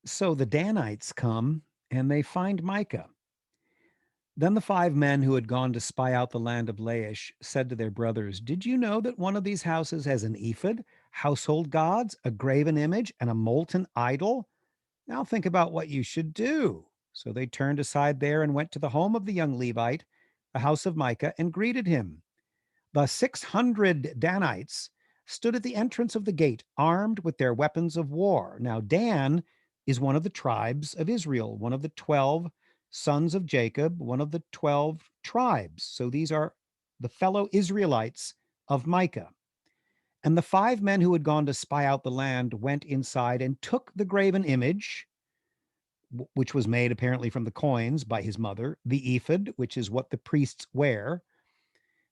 So the Danites come and they find Micah. Then the 5 men who had gone to spy out the land of Laish said to their brothers, "Did you know that one of these houses has an ephod, household gods, a graven image, and a molten idol? Now think about what you should do." So they turned aside there and went to the home of the young Levite, the house of Micah, and greeted him. The 600 Danites stood at the entrance of the gate, armed with their weapons of war. Now, Dan is one of the tribes of Israel, one of the 12 sons of Jacob, one of the 12 tribes. So these are the fellow Israelites of Micah. And the 5 men who had gone to spy out the land went inside and took the graven image, which was made apparently from the coins by his mother, the ephod, which is what the priests wear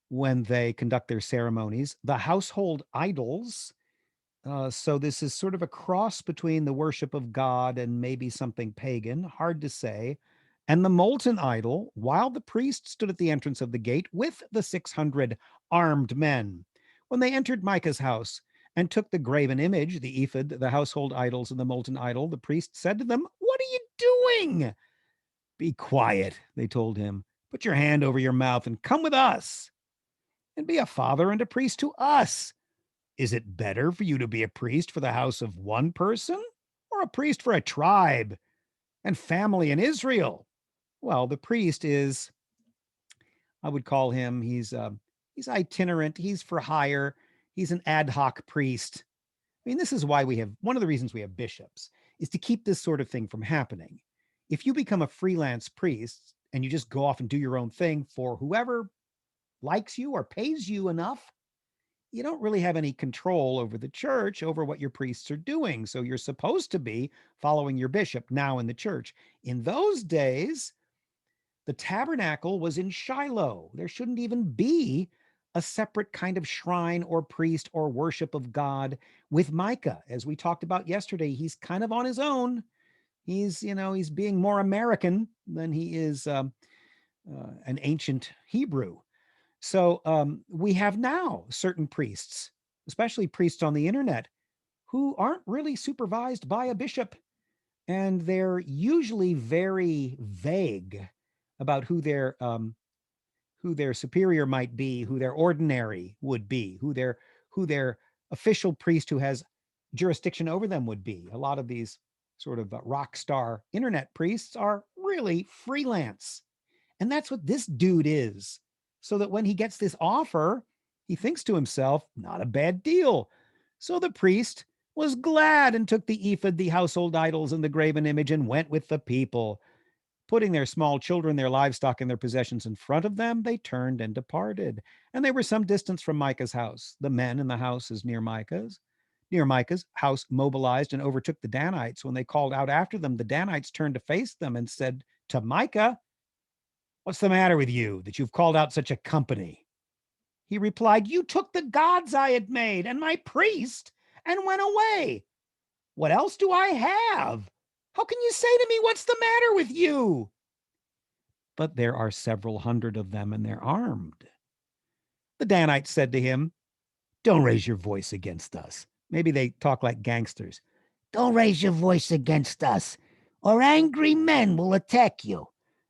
when they conduct their ceremonies, the household idols. So this is sort of a cross between the worship of God and maybe something pagan, hard to say. And the molten idol, while the priest stood at the entrance of the gate with the 600 armed men. When they entered Micah's house and took the graven image, the ephod, the household idols, and the molten idol, the priest said to them, "What are you doing?" "Be quiet," they told him. "Put your hand over your mouth and come with us and be a father and a priest to us. Is it better for you to be a priest for the house of one person or a priest for a tribe and family in Israel?" Well, the priest is, I would call him, he's itinerant, he's for hire, he's an ad hoc priest. I mean, this is why we have one of the reasons we have bishops is to keep this sort of thing from happening. If you become a freelance priest and you just go off and do your own thing for whoever likes you or pays you enough, you don't really have any control over the church, over what your priests are doing. So you're supposed to be following your bishop now in the church. In those days, the tabernacle was in Shiloh. There shouldn't even be a separate kind of shrine or priest or worship of God with Micah. As we talked about yesterday, he's kind of on his own. He's being more American than he is an ancient Hebrew. So we have now certain priests, especially priests on the internet, who aren't really supervised by a bishop, and they're usually very vague about who their superior might be, who their ordinary would be, who their official priest who has jurisdiction over them would be. A lot of these sort of rock star internet priests are really freelance. And that's what this dude is. So that when he gets this offer, he thinks to himself, not a bad deal. So the priest was glad and took the ephod, the household idols, and the graven image and went with the people. Putting their small children, their livestock, and their possessions in front of them, they turned and departed. And they were some distance from Micah's house. The men in the houses near Micah's house mobilized and overtook the Danites. When they called out after them, the Danites turned to face them and said to Micah, "What's the matter with you that you've called out such a company?" He replied, "You took the gods I had made and my priest and went away. What else do I have? How can you say to me, 'What's the matter with you?' But there are several hundred of them and they're armed." The Danites said to him, "Don't raise your voice against us." Maybe they talk like gangsters. "Don't raise your voice against us, or angry men will attack you.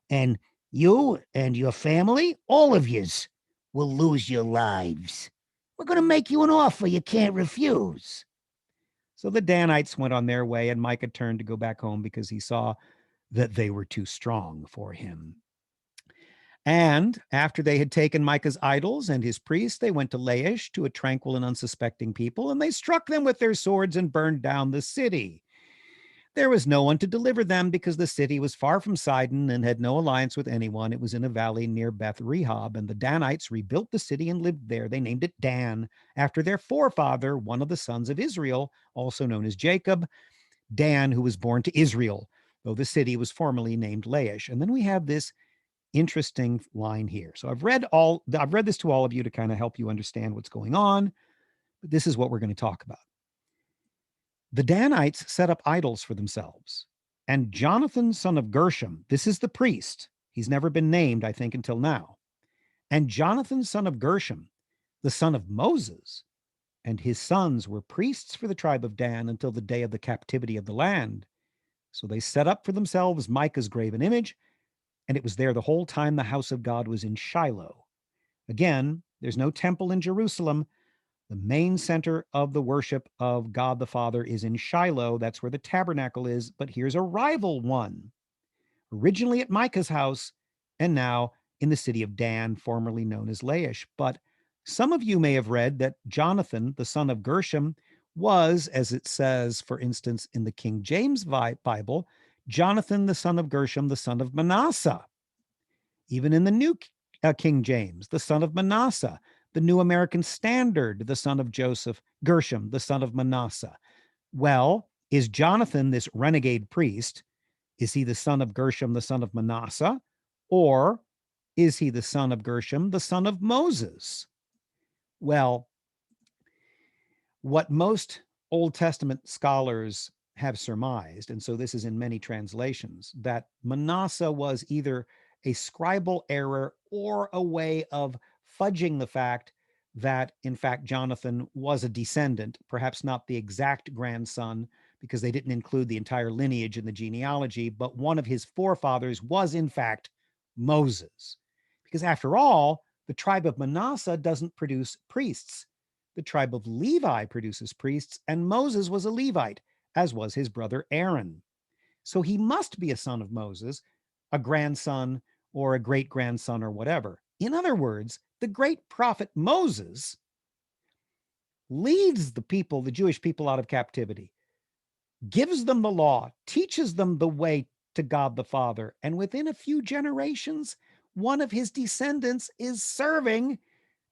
And you and your family, all of yous, will lose your lives. We're going to make you an offer you can't refuse." So the Danites went on their way, and Micah turned to go back home because he saw that they were too strong for him. And after they had taken Micah's idols and his priests, they went to Laish, to a tranquil and unsuspecting people, and they struck them with their swords and burned down the city. There was no one to deliver them because the city was far from Sidon and had no alliance with anyone. It was in a valley near Beth Rehob, and the Danites rebuilt the city and lived there. They named it Dan, after their forefather, one of the sons of Israel, also known as Jacob, Dan, who was born to Israel, though the city was formerly named Laish. And then we have this interesting line here. So I've read this to all of you to kind of help you understand what's going on, but this is what we're going to talk about. The Danites set up idols for themselves, and Jonathan, son of Gershom, this is the priest. He's never been named, I think, until now. And Jonathan, son of Gershom, the son of Moses, and his sons were priests for the tribe of Dan until the day of the captivity of the land. So they set up for themselves Micah's graven image, and it was there the whole time the house of God was in Shiloh. Again, there's no temple in Jerusalem. The main center of the worship of God the Father is in Shiloh. That's where the tabernacle is. But here's a rival one, originally at Micah's house, and now in the city of Dan, formerly known as Laish. But some of you may have read that Jonathan, the son of Gershom, was, as it says, for instance, in the King James Bible, Jonathan, the son of Gershom, the son of Manasseh. Even in the New King James, the son of Manasseh, the New American Standard, the son of Joseph, Gershom, the son of Manasseh. Well, is Jonathan this renegade priest? Is he the son of Gershom, the son of Manasseh? Or is he the son of Gershom, the son of Moses? Well, what most Old Testament scholars have surmised, and so this is in many translations, that Manasseh was either a scribal error or a way of fudging the fact that, in fact, Jonathan was a descendant, perhaps not the exact grandson, because they didn't include the entire lineage in the genealogy, but one of his forefathers was, in fact, Moses. Because after all, the tribe of Manasseh doesn't produce priests. The tribe of Levi produces priests, and Moses was a Levite, as was his brother Aaron. So he must be a son of Moses, a grandson or a great grandson or whatever. In other words, the great prophet Moses leads the people, the Jewish people, out of captivity, gives them the law, teaches them the way to God the Father. And within a few generations, one of his descendants is serving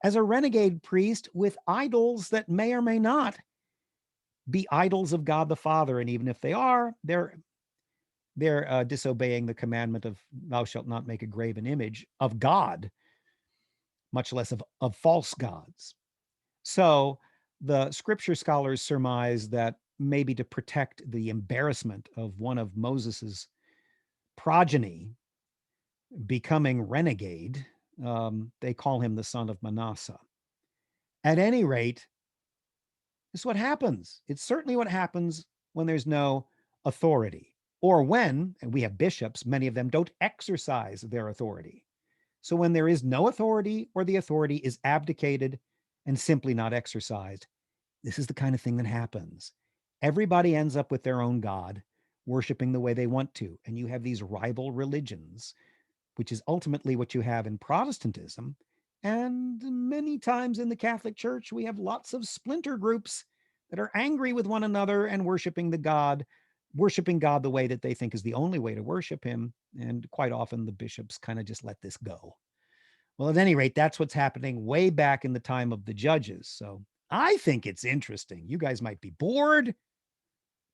as a renegade priest with idols that may or may not be idols of God the Father. And even if they are, they're disobeying the commandment of thou shalt not make a graven image of God, much less of false gods. So the scripture scholars surmise that maybe to protect the embarrassment of one of Moses's progeny becoming renegade, they call him the son of Manasseh. At any rate, this is what happens. It's certainly what happens when there's no authority, or when, and we have bishops, many of them don't exercise their authority. So when there is no authority, or the authority is abdicated and simply not exercised, this is the kind of thing that happens. Everybody ends up with their own God, worshiping the way they want to. And you have these rival religions, which is ultimately what you have in Protestantism. And many times in the Catholic Church, we have lots of splinter groups that are angry with one another and worshiping God the way that they think is the only way to worship him. And quite often the bishops kind of just let this go. Well, at any rate, that's what's happening way back in the time of the judges. So I think it's interesting. You guys might be bored,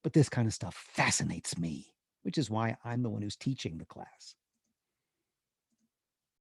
but this kind of stuff fascinates me, which is why I'm the one who's teaching the class.